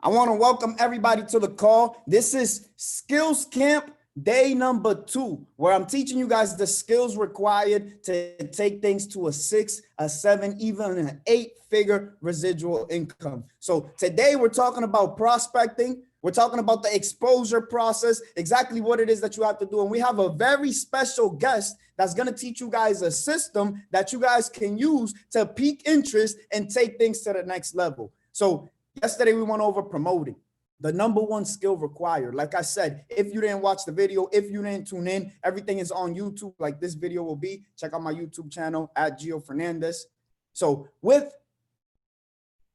I want to welcome everybody to the call. This is Skills Camp day number 2, where I'm teaching you guys the skills required to take things to a 6, a 7, even an 8-figure residual income. So today we're talking about prospecting. We're talking about the exposure process, exactly what it is that you have to do. And we have a very special guest that's going to teach you guys a system that you guys can use to pique interest and take things to the next level. So yesterday we went over promoting, the number 1 skill required. Like I said, if you didn't watch the video, if you didn't tune in, everything is on YouTube like this video will be. Check out my YouTube channel at Gio Fernandez. So with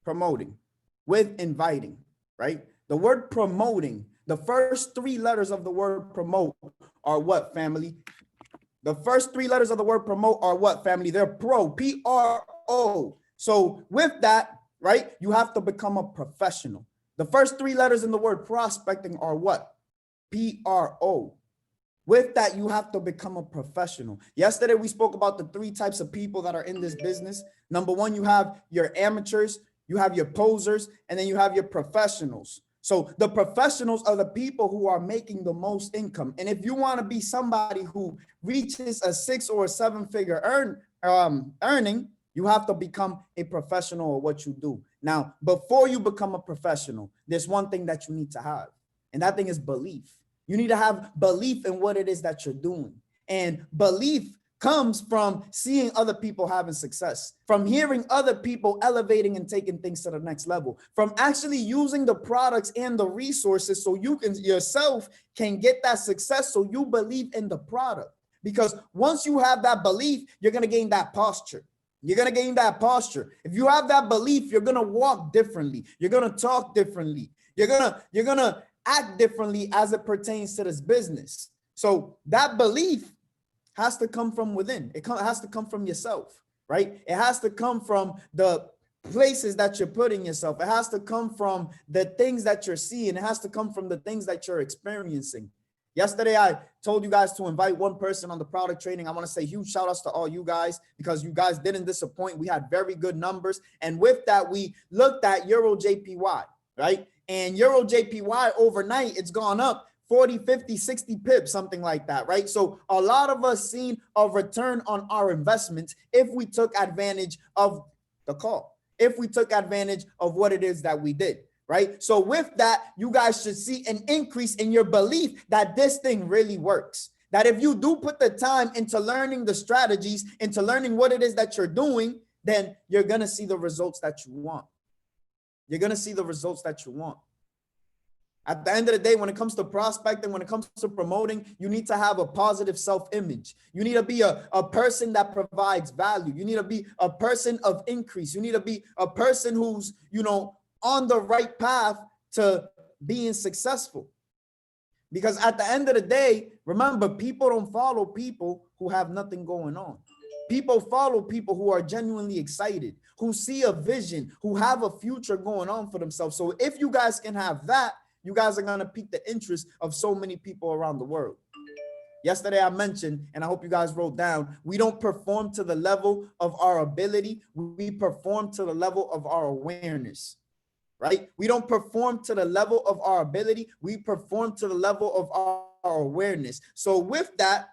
promoting, with inviting, right? The word promoting, the first 3 letters of the word promote are what, family? The first 3 letters of the word promote are what, family? They're pro, P-R-O. So with that, right, you have to become a professional. The first 3 letters in the word prospecting are what? P-R-O. With that, you have to become a professional. Yesterday, we spoke about the 3 types of people that are in this business. Number 1, you have your amateurs, you have your posers, and then you have your professionals. So the professionals are the people who are making the most income. And if you want to be somebody who reaches a 6 or a 7-figure earning, you have to become a professional at what you do. Now, before you become a professional, there's one thing that you need to have, and that thing is belief. You need to have belief in what it is that you're doing. And belief comes from seeing other people having success, from hearing other people elevating and taking things to the next level, from actually using the products and the resources so you can yourself can get that success, so you believe in the product. Because once you have that belief, you're going to gain that posture. You're going to gain that posture. If you have that belief, you're going to walk differently. You're going to talk differently. You're going to act differently as it pertains to this business. So that belief has to come from within. It has to come from yourself, right? It has to come from the places that you're putting yourself. It has to come from the things that you're seeing. It has to come from the things that you're experiencing. Yesterday, I told you guys to invite 1 person on the product training. I want to say huge shout outs to all you guys, because you guys didn't disappoint. We had very good numbers. And with that, we looked at Euro JPY, right? And Euro JPY overnight, it's gone up 40, 50, 60 pips, something like that, right? So a lot of us seen a return on our investments if we took advantage of the call, if we took advantage of what it is that we did, right? So with that, you guys should see an increase in your belief that this thing really works. That if you do put the time into learning the strategies, into learning what it is that you're doing, then you're going to see the results that you want. You're going to see the results that you want. At the end of the day, when it comes to prospecting, when it comes to promoting, you need to have a positive self-image. You need to be a person that provides value. You need to be a person of increase. You need to be a person who's, on the right path to being successful. Because at the end of the day, remember, people don't follow people who have nothing going on. People follow people who are genuinely excited, who see a vision, who have a future going on for themselves. So if you guys can have that, you guys are going to pique the interest of so many people around the world. Yesterday, I mentioned, and I hope you guys wrote down, we don't perform to the level of our ability. We perform to the level of our awareness, right? We don't perform to the level of our ability. We perform to the level of our awareness. So with that,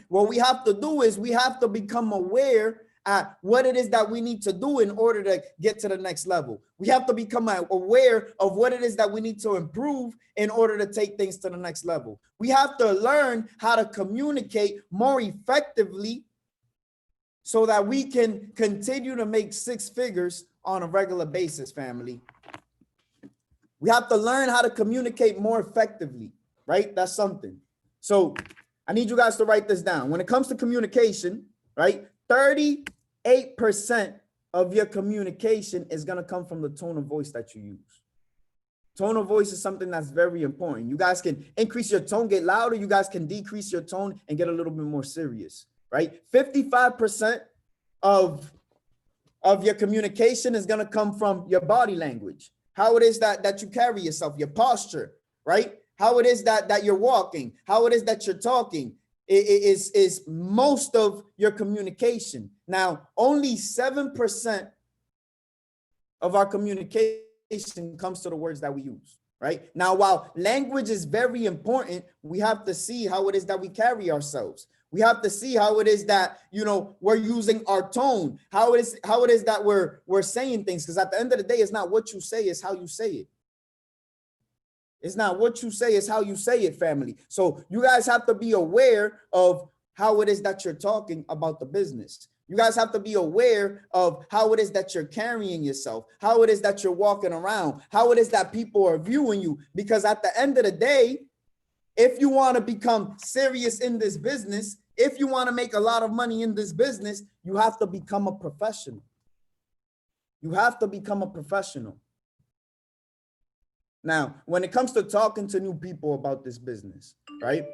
what we have to do is we have to become aware at what it is that we need to do in order to get to the next level. We have to become aware of what it is that we need to improve in order to take things to the next level. We have to learn how to communicate more effectively so that we can continue to make 6 figures on a regular basis, family. We have to learn how to communicate more effectively, right? That's something. So I need you guys to write this down. When it comes to communication, right? 38% of your communication is going to come from the tone of voice that you use. Tone of voice is something that's very important. You guys can increase your tone, get louder. You guys can decrease your tone and get a little bit more serious, right? 55% of your communication is going to come from your body language. How it is that you carry yourself, your posture, right? How it is that you're walking, how it is that you're talking. Is most of your communication. Now, only 7% of our communication comes to the words that we use, right? Now, while language is very important, we have to see how it is that we carry ourselves. We have to see how it is that, you know, we're using our tone, how it is that we're saying things. Because at the end of the day, it's not what you say, it's how you say it. It's not what you say, it's how you say it, family. So you guys have to be aware of how it is that you're talking about the business. You guys have to be aware of how it is that you're carrying yourself, how it is that you're walking around, how it is that people are viewing you. Because at the end of the day, if you want to become serious in this business, if you want to make a lot of money in this business, you have to become a professional. You have to become a professional. Now, when it comes to talking to new people about this business, right?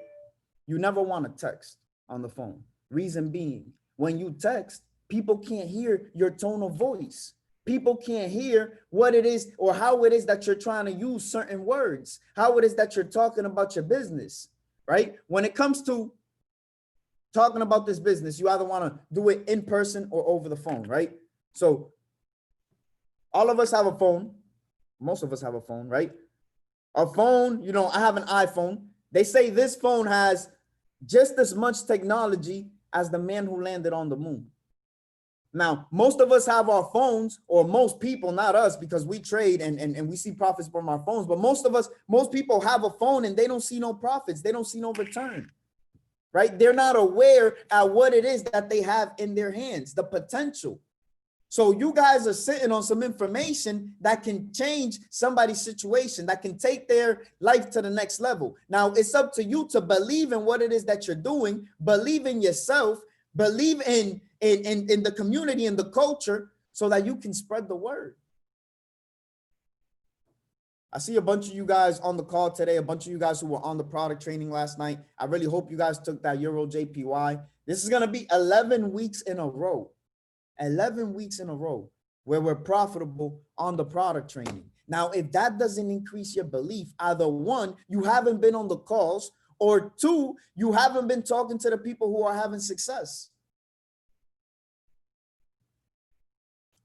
You never want to text on the phone. Reason being, when you text, people can't hear your tone of voice. People can't hear what it is or how it is that you're trying to use certain words, how it is that you're talking about your business, right? When it comes to talking about this business, you either want to do it in person or over the phone, right? So all of us have a phone. Most of us have a phone, right? A phone, you know, I have an iPhone. They say this phone has just as much technology as the man who landed on the moon. Now, most of us have our phones, or most people, not us, because we trade and we see profits from our phones. But most people have a phone and they don't see no profits. They don't see no return, right? They're not aware at what it is that they have in their hands, the potential. So you guys are sitting on some information that can change somebody's situation, that can take their life to the next level. Now, it's up to you to believe in what it is that you're doing, believe in yourself, believe in the community and the culture so that you can spread the word. I see a bunch of you guys on the call today, a bunch of you guys who were on the product training last night. I really hope you guys took that Euro JPY. This is going to be 11 weeks in a row. 11 weeks in a row where we're profitable on the product training. Now, if that doesn't increase your belief, either one, you haven't been on the calls, or two, you haven't been talking to the people who are having success.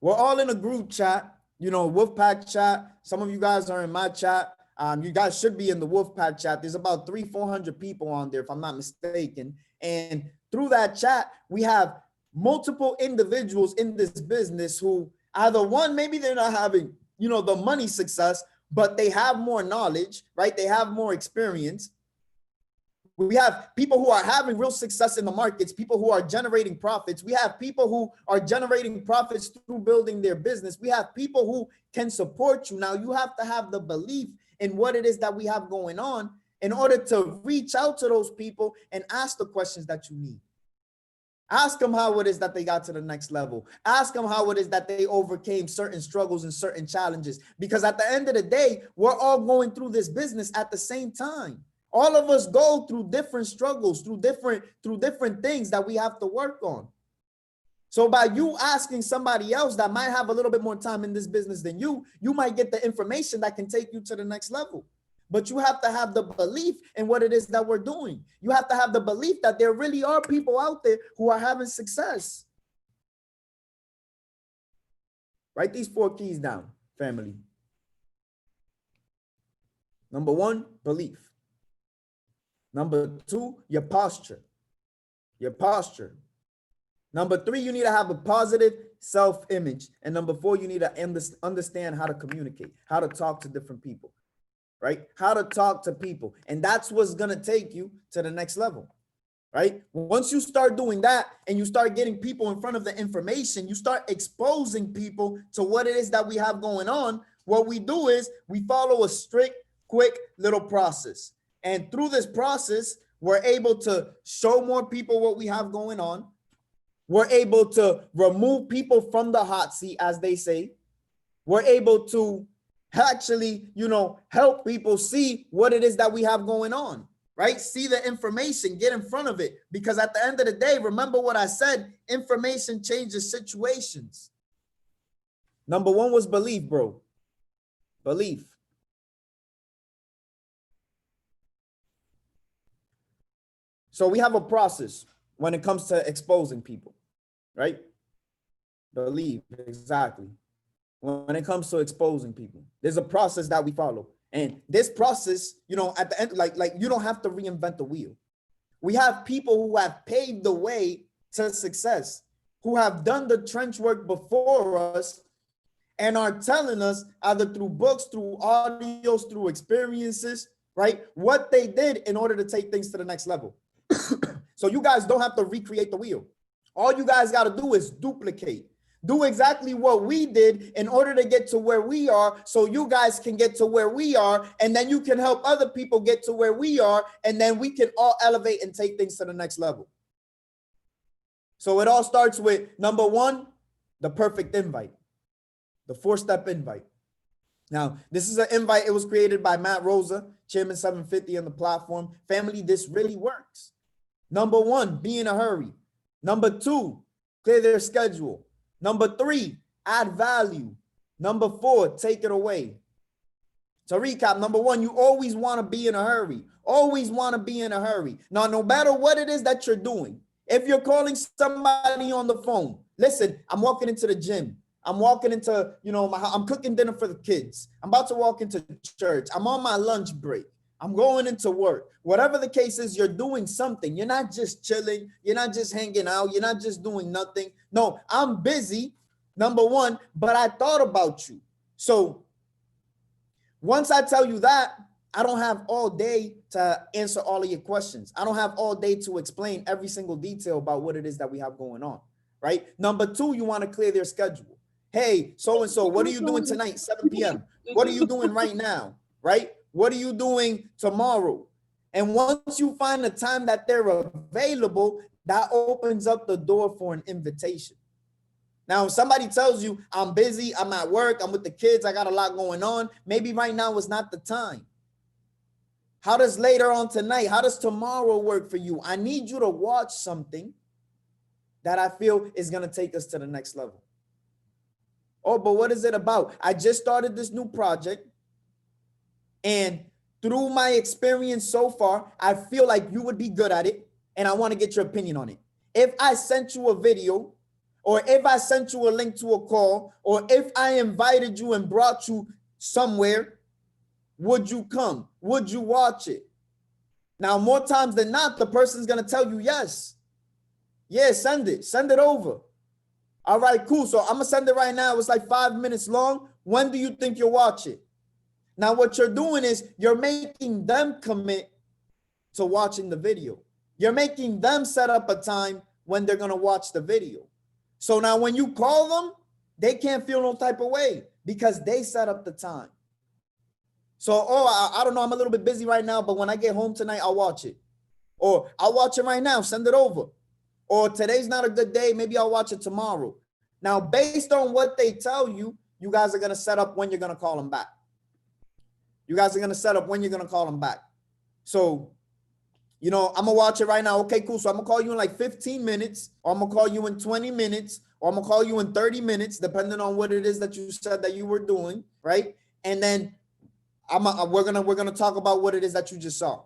We're all in a group chat, you know, Wolfpack chat. Some of you guys are in my chat. You guys should be in the Wolfpack chat. There's about 300-400 people on there, if I'm not mistaken. And through that chat, we have multiple individuals in this business who either one, maybe they're not having, you know, the money success, but they have more knowledge, right? They have more experience. We have people who are having real success in the markets, people who are generating profits. We have people who are generating profits through building their business. We have people who can support you. Now, you have to have the belief in what it is that we have going on in order to reach out to those people and ask the questions that you need. Ask them how it is that they got to the next level. Ask them how it is that they overcame certain struggles and certain challenges. Because at the end of the day, we're all going through this business at the same time. All of us go through different struggles, through different things that we have to work on. So by you asking somebody else that might have a little bit more time in this business than you, you might get the information that can take you to the next level. But you have to have the belief in what it is that we're doing. You have to have the belief that there really are people out there who are having success. Write these 4 keys down, family. Number 1, belief. Number 2, your posture. Your posture. Number 3, you need to have a positive self-image. And number 4, you need to understand how to communicate, how to talk to different people. Right? How to talk to people. And that's what's going to take you to the next level, right? Once you start doing that and you start getting people in front of the information, you start exposing people to what it is that we have going on. What we do is we follow a strict, quick little process. And through this process, we're able to show more people what we have going on. We're able to remove people from the hot seat, as they say. We're able to actually, you know, help people see what it is that we have going on, right? See the information, get in front of it. Because at the end of the day, remember what I said, information changes situations. Number 1 was belief, bro. Belief. So we have a process when it comes to exposing people, right? Believe, exactly. when it comes to exposing people. There's a process that we follow. And this process, you know, at the end, like you don't have to reinvent the wheel. We have people who have paved the way to success, who have done the trench work before us and are telling us either through books, through audios, through experiences, right, what they did in order to take things to the next level. So you guys don't have to recreate the wheel. All you guys got to do is duplicate. Do exactly what we did in order to get to where we are, so you guys can get to where we are, and then you can help other people get to where we are, and then we can all elevate and take things to the next level. So it all starts with, number one, the perfect invite, the 4-step invite. Now, this is an invite. It was created by Matt Rosa, Chairman 750 on the platform. Family, this really works. Number one, be in a hurry. Number two, clear their schedule. Number three, add value. Number four, take it away. To recap, number one, you always want to be in a hurry. Always want to be in a hurry. Now, no matter what it is that you're doing, if you're calling somebody on the phone, listen, I'm walking into the gym. I'm walking into, you know, I'm cooking dinner for the kids. I'm about to walk into church. I'm on my lunch break. I'm going into work. Whatever the case is, you're doing something. You're not just chilling. You're not just hanging out. You're not just doing nothing. No, I'm busy, number one, but I thought about you. So once I tell you that, I don't have all day to answer all of your questions. I don't have all day to explain every single detail about what it is that we have going on, right? Number two, you want to clear their schedule. Hey, so-and-so, what are you doing tonight, 7 p.m.? What are you doing right now, right? What are you doing tomorrow? And once you find the time that they're available, that opens up the door for an invitation. Now, if somebody tells you, I'm busy, I'm at work, I'm with the kids, I got a lot going on, maybe right now is not the time. How does later on tonight, how does tomorrow work for you? I need you to watch something that I feel is going to take us to the next level. Oh, but what is it about? I just started this new project, and through my experience so far, I feel like you would be good at it, and I want to get your opinion on it. If I sent you a video, or if I sent you a link to a call, or if I invited you and brought you somewhere, would you come? Would you watch it? Now, more times than not, the person's going to tell you yes. Yeah, send it over. All right, cool. So I'm going to send it right now. It's like 5 minutes long. When do you think you'll watch it? Now, what you're doing is you're making them commit to watching the video. You're making them set up a time when they're going to watch the video. So now when you call them, they can't feel no type of way because they set up the time. So, I don't know, I'm a little bit busy right now, but when I get home tonight, I'll watch it. Or I'll watch it right now, send it over. Or today's not a good day, maybe I'll watch it tomorrow. Now, based on what they tell you, you guys are going to set up when you're going to call them back. You guys are going to set up when you're going to call them back. So, you know, I'm going to watch it right now. Okay, cool. So I'm going to call you in like 15 minutes, or I'm going to call you in 20 minutes, or I'm going to call you in 30 minutes, depending on what it is that you said that you were doing, right? And then we're gonna talk about what it is that you just saw,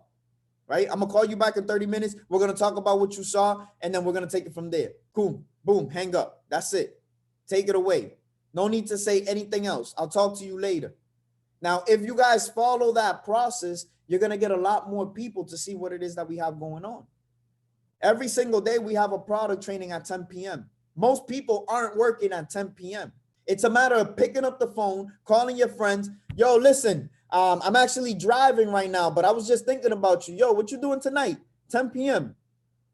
right? I'm gonna call you back in 30 minutes. We're gonna talk about what you saw, and then we're gonna take it from there. Cool, boom, hang up. That's it. Take it away. No need to say anything else. I'll talk to you later. Now, if you guys follow that process, you're gonna get a lot more people to see what it is that we have going on. Every single day we have a product training at 10 p.m. Most people aren't working at 10 p.m. It's a matter of picking up the phone, calling your friends. Yo, listen, I'm actually driving right now, but I was just thinking about you. Yo, what you doing tonight? 10 p.m.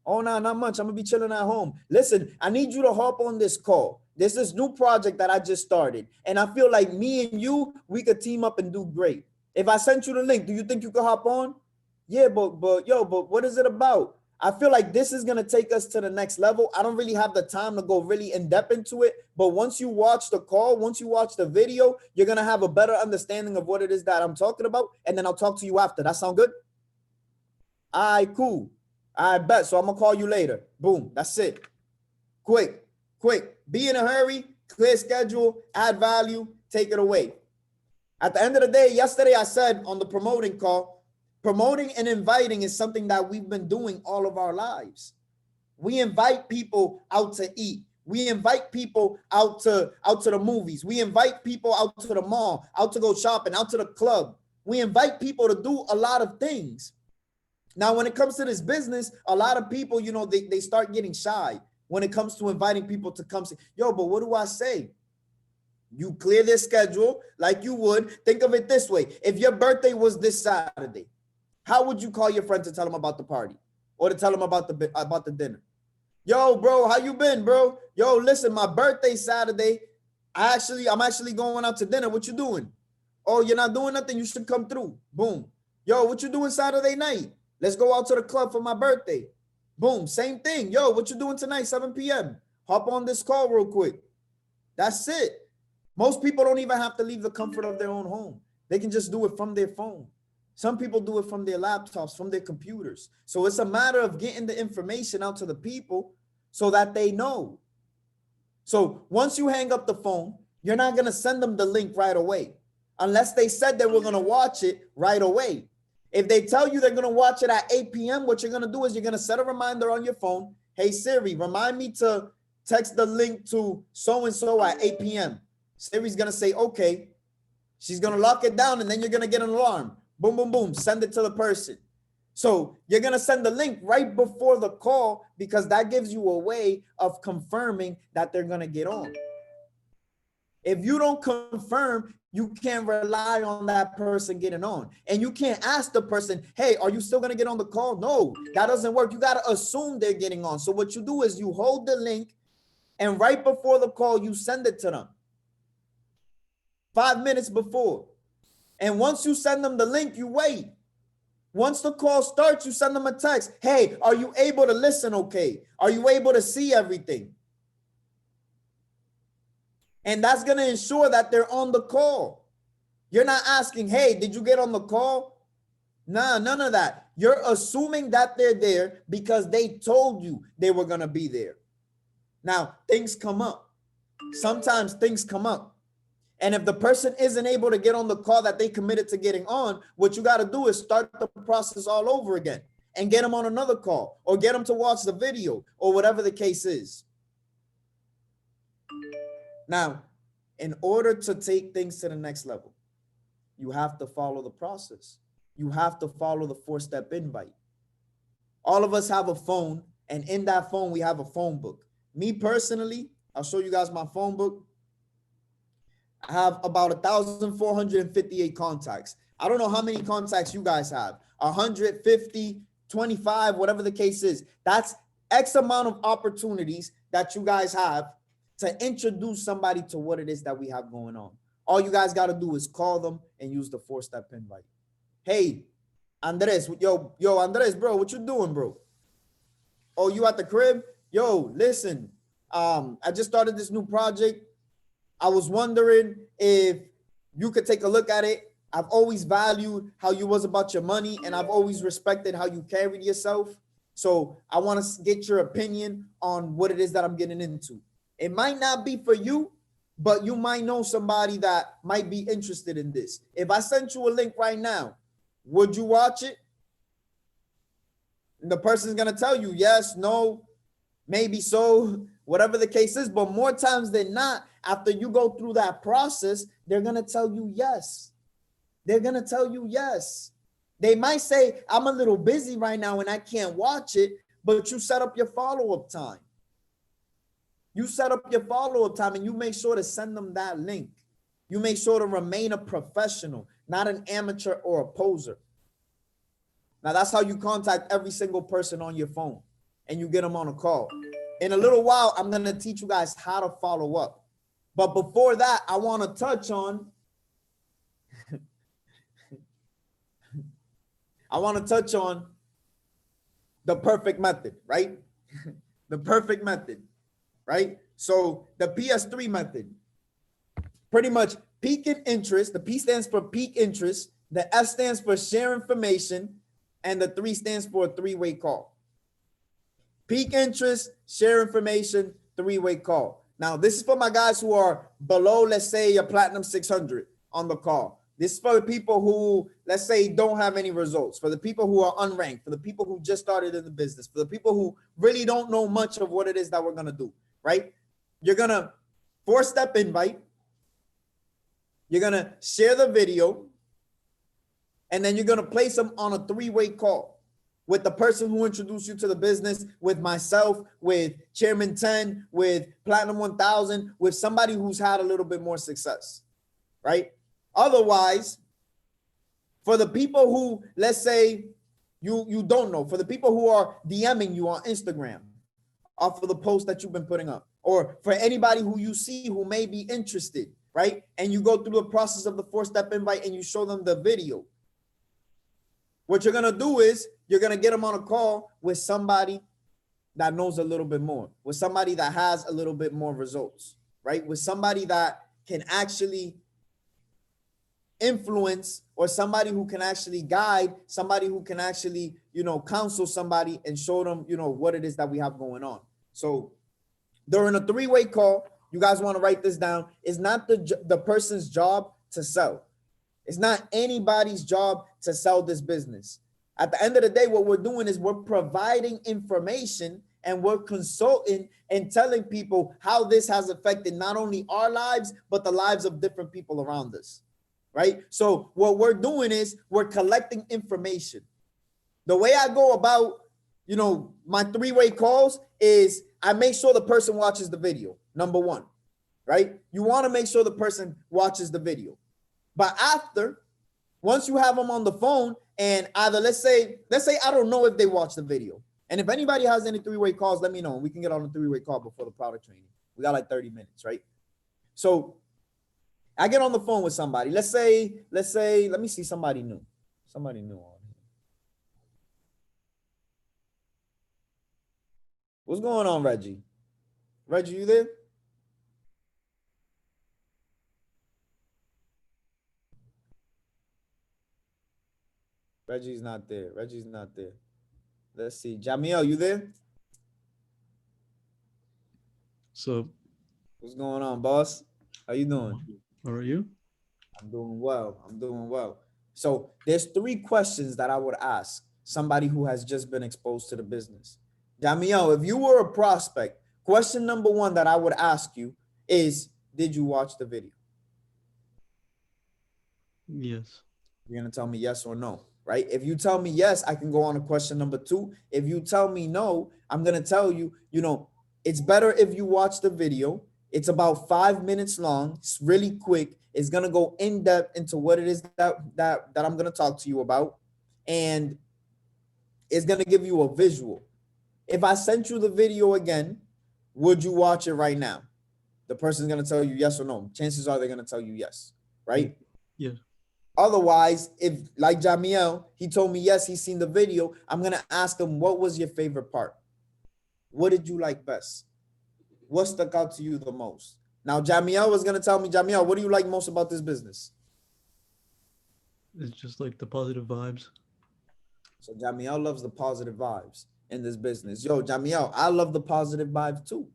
Oh, no, not much. I'm going to be chilling at home. Listen, I need you to hop on this call. There's this new project that I just started, and I feel like me and you, we could team up and do great. If I sent you the link, do you think you could hop on? Yeah, but what is it about? I feel like this is going to take us to the next level. I don't really have the time to go really in depth into it. But once you watch the call, once you watch the video, you're going to have a better understanding of what it is that I'm talking about. And then I'll talk to you after. That sound good? All right, cool. I bet. So I'm going to call you later. Boom. That's it. Quick. Be in a hurry, clear schedule, add value, take it away. At the end of the day, yesterday I said on the promoting call, promoting and inviting is something that we've been doing all of our lives. We invite people out to eat. We invite people out to the movies. We invite people out to the mall, out to go shopping, out to the club. We invite people to do a lot of things. Now, when it comes to this business, a lot of people, you know, they start getting shy when it comes to inviting people to come see. Yo, but what do I say? You clear their schedule like you would. Think of it this way. If your birthday was this Saturday, how would you call your friend to tell them about the party or to tell them about the dinner? Yo, bro, how you been, bro? Yo, listen, my birthday Saturday. I'm actually going out to dinner. What you doing? Oh, you're not doing nothing. You should come through. Boom. Yo, what you doing Saturday night? Let's go out to the club for my birthday. Boom. Same thing. Yo, what you doing tonight, 7 p.m.? Hop on this call real quick. That's it. Most people don't even have to leave the comfort of their own home. They can just do it from their phone. Some people do it from their laptops, from their computers. So it's a matter of getting the information out to the people so that they know. So once you hang up the phone, you're not going to send them the link right away, unless they said they were going to watch it right away. If they tell you they're going to watch it at 8 p.m., what you're going to do is you're going to set a reminder on your phone. Hey, Siri, remind me to text the link to so-and-so at 8 p.m. Siri's going to say, okay. She's going to lock it down, and then you're going to get an alarm. Boom, boom, boom. Send it to the person. So you're going to send the link right before the call, because that gives you a way of confirming that they're going to get on. If you don't confirm, you can't rely on that person getting on. And you can't ask the person, hey, are you still going to get on the call? No, that doesn't work. You got to assume they're getting on. So what you do is you hold the link, and right before the call, you send it to them. 5 minutes before. And once you send them the link, you wait. Once the call starts, you send them a text. Hey, are you able to listen okay? Are you able to see everything? And that's going to ensure that they're on the call. You're not asking, hey, did you get on the call? Nah, none of that. You're assuming that they're there because they told you they were going to be there. Now, things come up. Sometimes things come up. And if the person isn't able to get on the call that they committed to getting on, what you got to do is start the process all over again and get them on another call, or get them to watch the video, or whatever the case is. Now, in order to take things to the next level, you have to follow the process. You have to follow the 4-step invite. All of us have a phone, and in that phone, we have a phone book. Me personally, I'll show you guys my phone book. I have about 1,458 contacts. I don't know how many contacts you guys have. 150, 25, whatever the case is. That's X amount of opportunities that you guys have to introduce somebody to what it is that we have going on. All you guys got to do is call them and use the 4-step invite. Hey, Andres, yo, Andres, bro, what you doing, bro? Oh, you at the crib? Yo, listen, I just started this new project. I was wondering if you could take a look at it. I've always valued how you was about your money, and I've always respected how you carried yourself. So I want to get your opinion on what it is that I'm getting into. It might not be for you, but you might know somebody that might be interested in this. If I sent you a link right now, would you watch it? And the person's going to tell you yes, no, maybe so, whatever the case is. But more times than not, after you go through that process, they're going to tell you yes. They're going to tell you yes. They might say, I'm a little busy right now and I can't watch it, but you set up your follow-up time. You set up your follow-up time, and you make sure to send them that link. You make sure to remain a professional, not an amateur or a poser. Now, that's how you contact every single person on your phone, and you get them on a call. In a little while, I'm going to teach you guys how to follow up. But before that, I want to touch on the perfect method, right? The perfect method, right? So the PS3 method, pretty much peak in interest. The P stands for peak interest. The S stands for share information. And the 3 stands for a 3-way call. Peak interest, share information, 3-way call. Now, this is for my guys who are below, let's say, a platinum 600 on the call. This is for the people who, let's say, don't have any results, for the people who are unranked, for the people who just started in the business, for the people who really don't know much of what it is that we're going to do, right? you're going to 4-step invite. You're going to share the video. And then you're going to place them on a 3-way call with the person who introduced you to the business, with myself, with Chairman 10, with Platinum 1000, with somebody who's had a little bit more success, right? Otherwise, for the people who, let's say, you don't know, for the people who are DMing you on Instagram off of the post that you've been putting up, or for anybody who you see who may be interested, right? And you go through the process of the 4-step invite and you show them the video. What you're going to do is you're going to get them on a call with somebody that knows a little bit more, with somebody that has a little bit more results, right? With somebody that can actually influence, or somebody who can actually guide, somebody who can actually, counsel somebody and show them, what it is that we have going on. So during a 3-way call, you guys want to write this down. It's not the person's job to sell. It's not anybody's job to sell this business. At the end of the day, what we're doing is we're providing information and we're consulting and telling people how this has affected not only our lives, but the lives of different people around us, right? So what we're doing is we're collecting information. The way I go about, my 3-way calls is I make sure the person watches the video, number one, right? You want to make sure the person watches the video. But after, once you have them on the phone, and either let's say I don't know if they watch the video. And if anybody has any 3-way calls, let me know. We can get on a 3-way call before the product training. We got like 30 minutes, right? So I get on the phone with somebody. Let's say, let me see somebody new. Somebody new on here. What's going on, Reggie? Reggie, you there? Reggie's not there. Reggie's not there. Let's see. Jamiel, you there? So, what's going on, boss? How you doing? How are you? I'm doing well. I'm doing well. So there's 3 questions that I would ask somebody who has just been exposed to the business. Jamiel, if you were a prospect, question number 1 that I would ask you is, did you watch the video? Yes. You're going to tell me yes or no, right? If you tell me yes, I can go on to question number 2. If you tell me no, I'm going to tell you, it's better if you watch the video. It's about 5 minutes long. It's really quick. It's going to go in depth into what it is that I'm going to talk to you about. And it's going to give you a visual. If I sent you the video again, would you watch it right now? The person's going to tell you yes or no. Chances are they're going to tell you yes, right? Yeah. Otherwise, if like Jamiel, he told me yes, he's seen the video, I'm going to ask him, what was your favorite part? What did you like best? What stuck out to you the most? Now, Jamiel was going to tell me, Jamiel, what do you like most about this business? It's just like the positive vibes. So Jamiel loves the positive vibes in this business. Yo, Jamiel, I love the positive vibes too.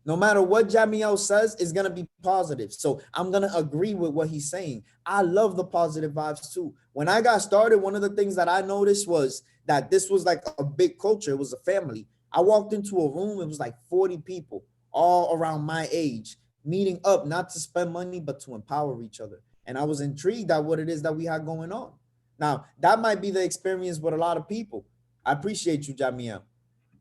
No matter what Jamiel says, is going to be positive. So I'm going to agree with what he's saying. I love the positive vibes too. When I got started, one of the things that I noticed was that this was like a big culture. It was a family. I walked into a room, it was like 40 people, all around my age, meeting up, not to spend money, but to empower each other. And I was intrigued at what it is that we had going on. Now, that might be the experience with a lot of people. I appreciate you, Jamiel.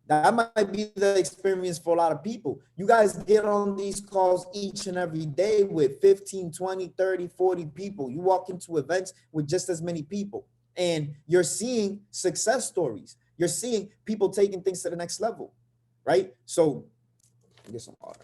That might be the experience for a lot of people. You guys get on these calls each and every day with 15, 20, 30, 40 people. You walk into events with just as many people, and you're seeing success stories. You're seeing people taking things to the next level, right? So get some water.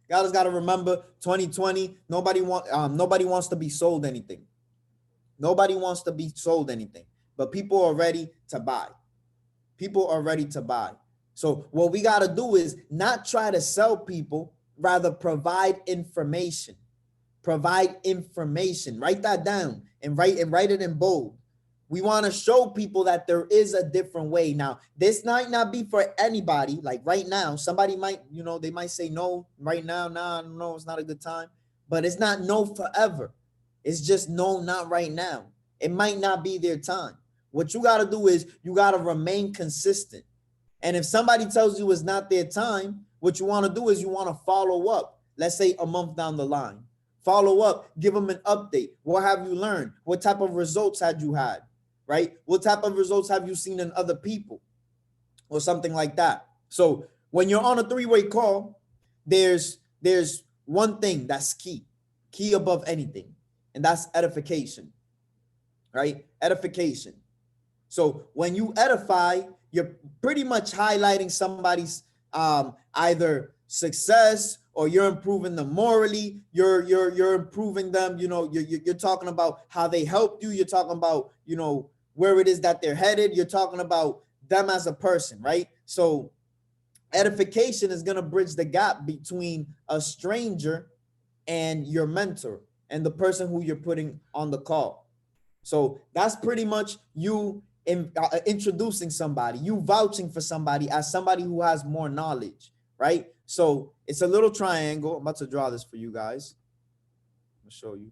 Guys got to remember 2020, nobody wants to be sold anything. Nobody wants to be sold anything, but people are ready to buy. People are ready to buy. So what we got to do is not try to sell people, rather provide information. Provide information. Write that down and write it in bold. We want to show people that there is a different way. Now, this might not be for anybody. Like right now, somebody might, they might say no right now. Nah, no, it's not a good time. But it's not no forever. It's just no, not right now. It might not be their time. What you got to do is you got to remain consistent. And if somebody tells you it's not their time, what you want to do is you want to follow up. Let's say a month down the line. Follow up, give them an update. What have you learned? What type of results had you had, right? What type of results have you seen in other people or something like that? So when you're on a three-way call, there's one thing that's key above anything, and that's edification, right? Edification. So when you edify, you're pretty much highlighting somebody's either success, or you're improving them morally. You're improving them. You're talking about how they helped you. You're talking about where it is that they're headed. You're talking about them as a person, right? So edification is going to bridge the gap between a stranger and your mentor and the person who you're putting on the call. So that's pretty much you introducing somebody, you vouching for somebody as somebody who has more knowledge, right? So it's a little triangle. I'm about to draw this for you guys. I'll show you.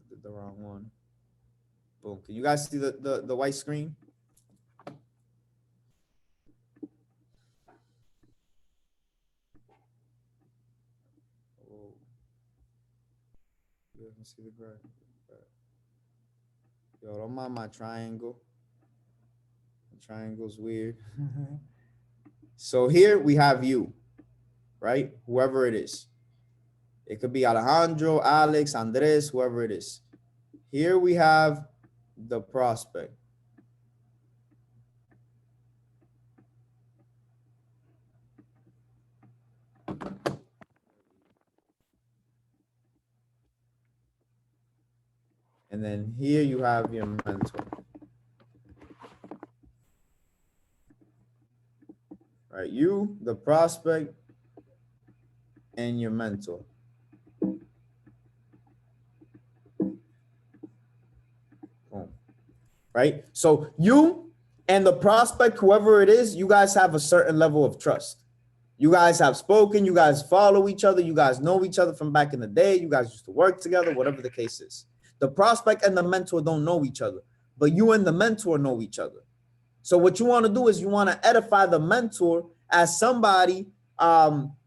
I did the wrong one. Boom. Can you guys see the white screen? Oh. You can see the gray. Yo, don't mind my triangle. The triangle's weird. So here we have you, right? Whoever it is. It could be Alejandro, Alex, Andres, whoever it is. Here we have the prospect. And then here you have your mentor. Right, you, the prospect, and your mentor. Boom. Right? So you and the prospect, whoever it is, you guys have a certain level of trust. You guys have spoken, you guys follow each other, you guys know each other from back in the day, you guys used to work together, whatever the case is. The prospect and the mentor don't know each other, but you and the mentor know each other. So what you want to do is you want to edify the mentor as somebody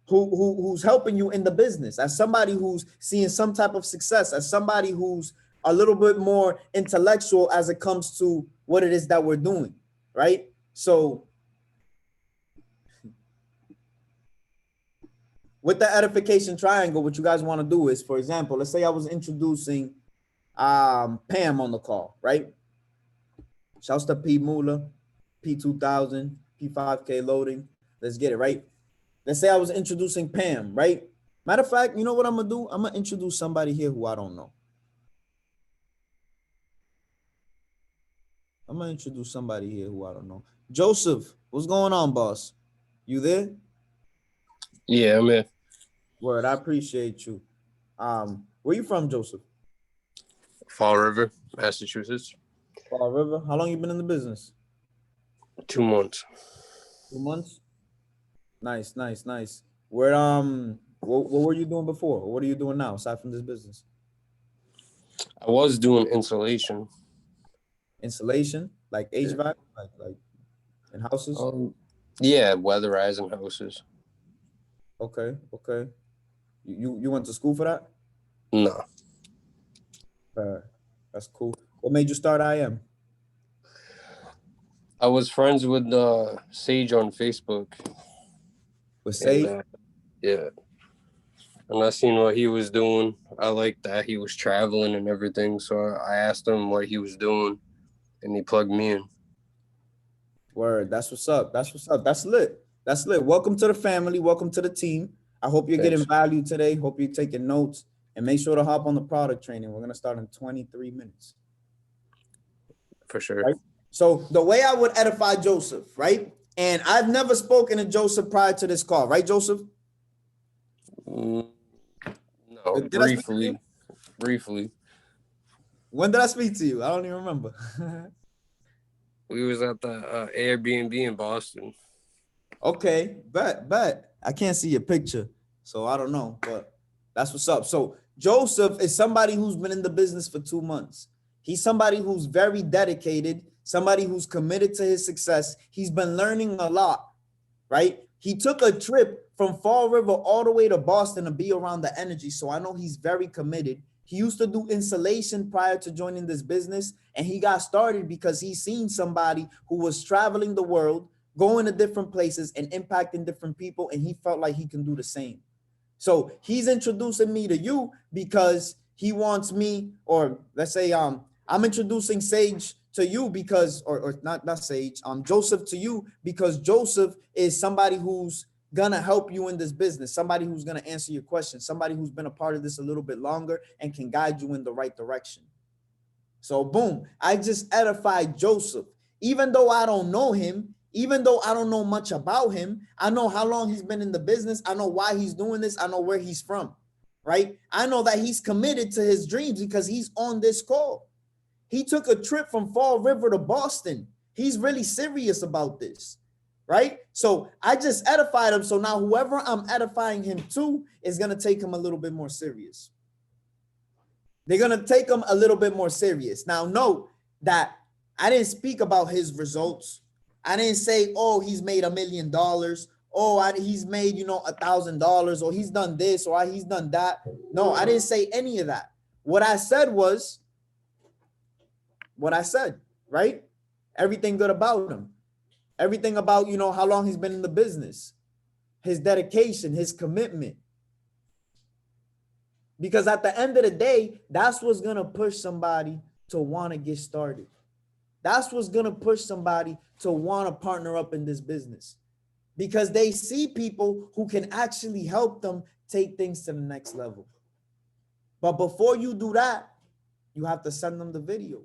who's helping you in the business, as somebody who's seeing some type of success, as somebody who's a little bit more intellectual as it comes to what it is that we're doing, right? So with the edification triangle, what you guys want to do is, for example, let's say I was introducing Pam on the call, right? Shouts to P Mula, P2000, P5K loading. Let's get it, right? Let's say I was introducing Pam, right? Matter of fact, you know what I'm gonna do? I'm gonna introduce somebody here who I don't know. I'm gonna introduce somebody here who I don't know. Joseph, what's going on, boss? You there? Yeah, I'm in. Word, I appreciate you. Where you from, Joseph? Fall River, Massachusetts. Fall River. How long you been in the business? 2 months. 2 months. Nice, nice, nice. Where what were you doing before? What are you doing now aside from this business? I was doing insulation. Installation, like HVAC, like in houses. Yeah, weatherizing houses. Okay, okay. You went to school for that? No. That's cool. What made you start IM? I was friends with Sage on Facebook. With Sage? Yeah. And I seen what he was doing. I liked that he was traveling and everything. So I asked him what he was doing, and he plugged me in. Word. That's what's up. That's what's up. That's lit. That's lit. Welcome to the family. Welcome to the team. I hope you're getting value today. Hope you're taking notes. And make sure to hop on the product training. We're going to start in 23 minutes. For sure. Right? So the way I would edify Joseph, right? And I've never spoken to Joseph prior to this call, right, Joseph? No, briefly. When did I speak to you? I don't even remember. We was at the Airbnb in Boston. Okay, bet. I can't see your picture, so I don't know, but that's what's up. So Joseph is somebody who's been in the business for 2 months. He's somebody who's very dedicated, somebody who's committed to his success. He's been learning a lot, right? He took a trip from Fall River all the way to Boston to be around the energy. So I know he's very committed. He used to do insulation prior to joining this business, and he got started because he seen somebody who was traveling the world, going to different places and impacting different people, and he felt like he can do the same. So he's introducing me to you because he wants me, or let's say I'm introducing Sage to you because, or not Sage, Joseph to you because Joseph is somebody who's gonna help you in this business, somebody who's gonna answer your questions, somebody who's been a part of this a little bit longer and can guide you in the right direction. So boom, I just edified Joseph. Even though I don't know him, even though I don't know much about him, I know how long he's been in the business. I know why he's doing this. I know where he's from, right? I know that he's committed to his dreams because he's on this call. He took a trip from Fall River to Boston. He's really serious about this, right? So I just edified him. So now whoever I'm edifying him to is going to take him a little bit more serious. They're going to take him a little bit more serious. Now, note that I didn't speak about his results. I didn't say, oh, he's made $1 million. Oh, he's made, $1,000, or he's done this, or he's done that. No, I didn't say any of that. What I said was what I said, right? Everything good about him. Everything about, how long he's been in the business, his dedication, his commitment. Because at the end of the day, that's what's going to push somebody to want to get started. That's what's going to push somebody to want to partner up in this business, because they see people who can actually help them take things to the next level. But before you do that, you have to send them the video.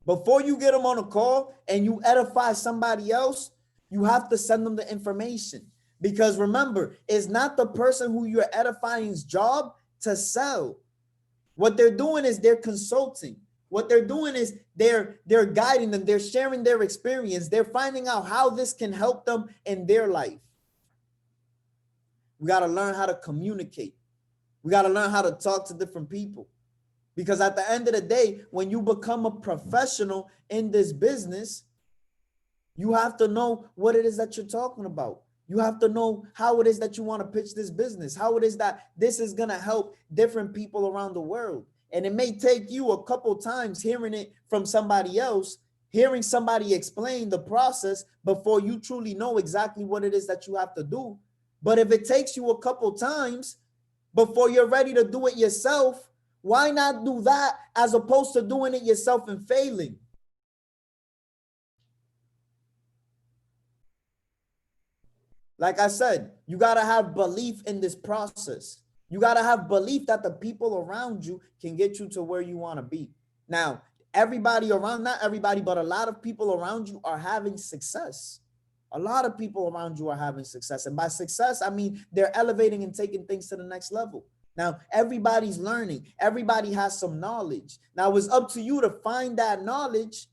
Before you get them on a call and you edify somebody else, you have to send them the information. Because remember, it's not the person who you're edifying's job to sell. What they're doing is they're consulting. What they're doing is they're guiding them. They're sharing their experience. They're finding out how this can help them in their life. We got to learn how to communicate. We got to learn how to talk to different people. Because at the end of the day, when you become a professional in this business, you have to know what it is that you're talking about. You have to know how it is that you want to pitch this business, how it is that this is going to help different people around the world. And it may take you a couple times hearing it from somebody else, hearing somebody explain the process before you truly know exactly what it is that you have to do. But if it takes you a couple times before you're ready to do it yourself, why not do that as opposed to doing it yourself and failing? Like I said, you got to have belief in this process. You got to have belief that the people around you can get you to where you want to be. Now, everybody around, not everybody, but a lot of people around you are having success. A lot of people around you are having success. And by success, I mean they're elevating and taking things to the next level. Now, everybody's learning. Everybody has some knowledge. Now, it's up to you to find that knowledge.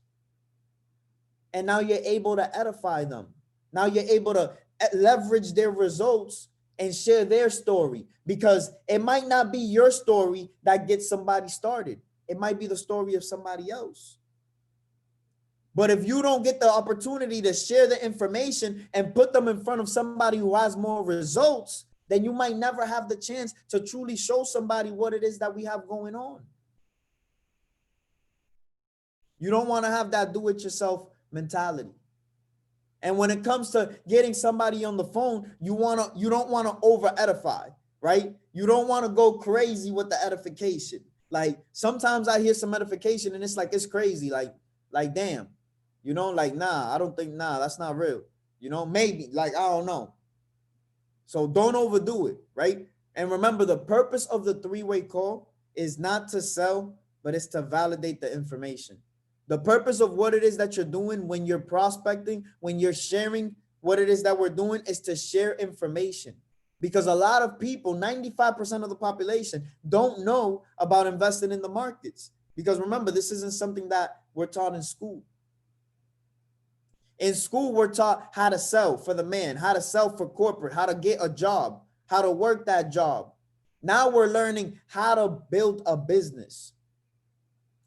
And now you're able to edify them. Now you're able to leverage their results and share their story, because it might not be your story that gets somebody started. It might be the story of somebody else. But if you don't get the opportunity to share the information and put them in front of somebody who has more results, then you might never have the chance to truly show somebody what it is that we have going on. You don't want to have that do-it-yourself mentality. And when it comes to getting somebody on the phone, you don't want to over edify, right? You don't want to go crazy with the edification. Like sometimes I hear some edification and it's like, it's crazy. Like damn, like, nah, I don't think, that's not real. Maybe, like, I don't know. So don't overdo it, right? And remember, the purpose of the three-way call is not to sell, but it's to validate the information. The purpose of what it is that you're doing when you're prospecting, when you're sharing what it is that we're doing, is to share information. Because a lot of people, 95% of the population, don't know about investing in the markets. Because remember, this isn't something that we're taught in school. In school, we're taught how to sell for the man, how to sell for corporate, how to get a job, how to work that job. Now we're learning how to build a business.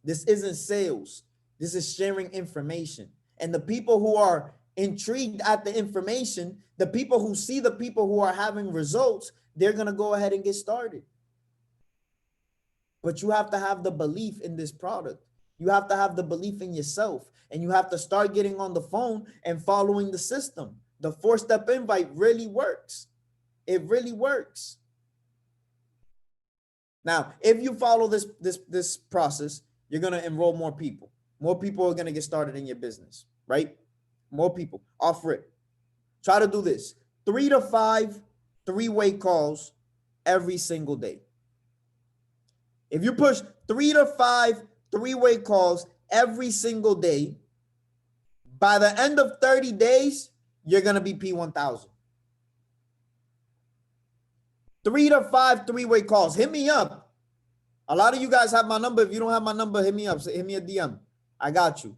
This isn't sales. This is sharing information. And the people who are intrigued at the information, the people who see the people who are having results, they're going to go ahead and get started. But you have to have the belief in this product. You have to have the belief in yourself. And you have to start getting on the phone and following the system. The 4-step invite really works. It really works. Now, if you follow this process, you're going to enroll more people. More people are going to get started in your business, right? More people. Offer it. Try to do this. 3 to 5 three-way calls every single day. If you push 3 to 5 three-way calls every single day, by the end of 30 days, you're going to be P1000. 3 to 5 three-way calls. Hit me up. A lot of you guys have my number. If you don't have my number, hit me up. Hit me a DM. I got you.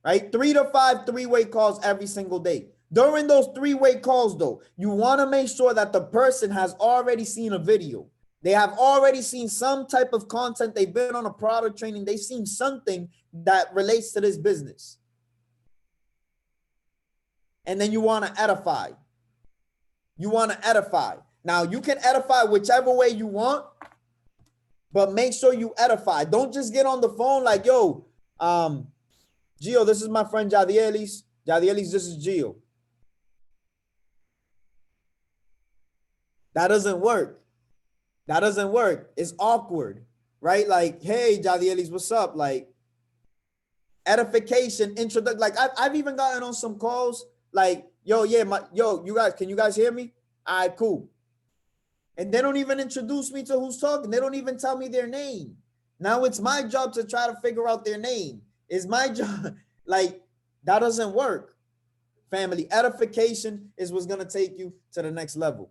Right? 3 to 5 three-way calls every single day. During those three-way calls, though, you want to make sure that the person has already seen a video. They have already seen some type of content. They've been on a product training. They've seen something that relates to this business. And then you want to edify. You want to edify. Now, you can edify whichever way you want, but make sure you edify. Don't just get on the phone like, yo, Gio, this is my friend Jadielis. Jadielis, this is Gio. That doesn't work. That doesn't work. It's awkward, right? Like, hey, Jadielis, what's up? Like, edification, introduction. Like, I've even gotten on some calls like, yo, you guys, can you guys hear me? All right, cool. And they don't even introduce me to who's talking. They don't even tell me their name. Now it's my job to try to figure out their name. It's my job. Like, that doesn't work. Family, edification is what's going to take you to the next level.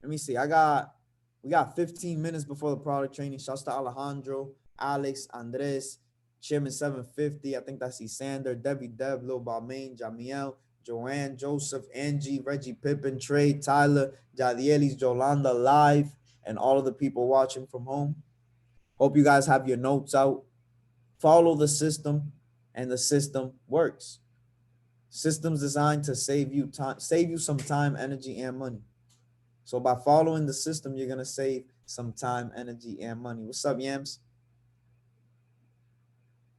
Let me see. We got 15 minutes before the product training. Shouts to Alejandro, Alex, Andres, Chairman 750. I think that's Sander, Debbie Deb, Lil Balmain, Jamiel, Joanne, Joseph, Angie, Reggie Pippin, Trey, Tyler, Jadielis, Jolanda live, and all of the people watching from home. Hope you guys have your notes out. Follow the system, and the system works. Systems designed to save you time, save you some time, energy, and money. So by following the system, you're going to save some time, energy, and money. What's up, Yams?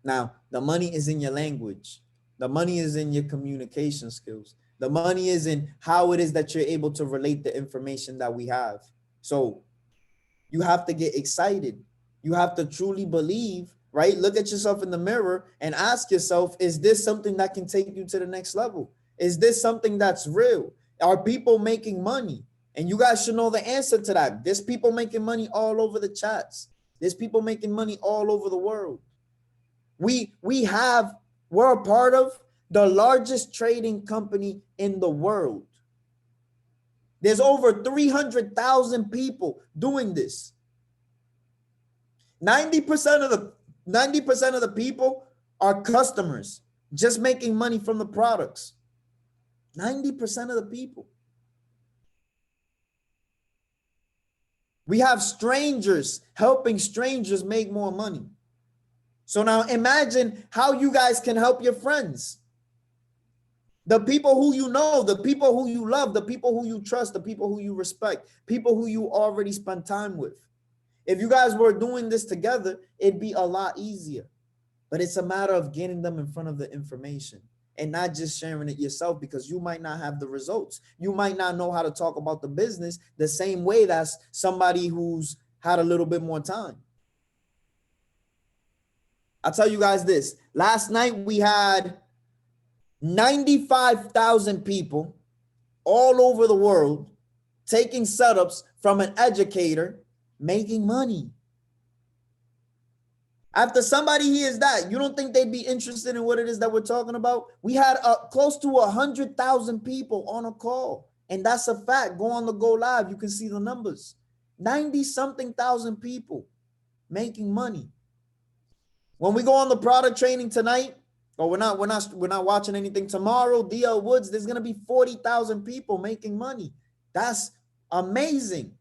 Now, the money is in your language. The money is in your communication skills. The money is in how it is that you're able to relate the information that we have. So you have to get excited. You have to truly believe, right? Look at yourself in the mirror and ask yourself, is this something that can take you to the next level? Is this something that's real? Are people making money? And you guys should know the answer to that. There's people making money all over the chats. There's people making money all over the world. We're a part of the largest trading company in the world. There's over 300,000 people doing this. 90% of the people are customers just making money from the products. 90% of the people. We have strangers helping strangers make more money. So now imagine how you guys can help your friends. The people who you know, the people who you love, the people who you trust, the people who you respect, people who you already spend time with. If you guys were doing this together, it'd be a lot easier. But it's a matter of getting them in front of the information and not just sharing it yourself, because you might not have the results. You might not know how to talk about the business the same way that's somebody who's had a little bit more time. I'll tell you guys this. Last night we had 95,000 people all over the world taking setups from an educator, making money. After somebody hears that, you don't think they'd be interested in what it is that we're talking about? We had close to 100,000 people on a call, and that's a fact. Go on the Go Live, you can see the numbers. 90-something thousand people making money. When we go on the product training tonight, Or we're not watching anything tomorrow. DL Woods, there's gonna be 40,000 people making money. That's amazing.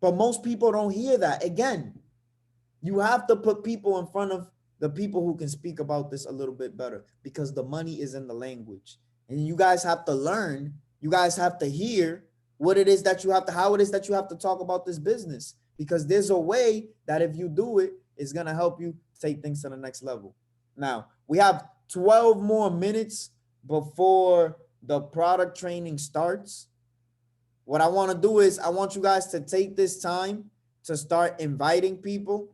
But most people don't hear that. Again, you have to put people in front of the people who can speak about this a little bit better, because the money is in the language. And you guys have to learn, you guys have to hear what it is that you have to, how it is that you have to talk about this business, because there's a way that if you do it, it's going to help you take things to the next level. Now, we have 12 more minutes before the product training starts. What I want to do is I want you guys to take this time to start inviting people.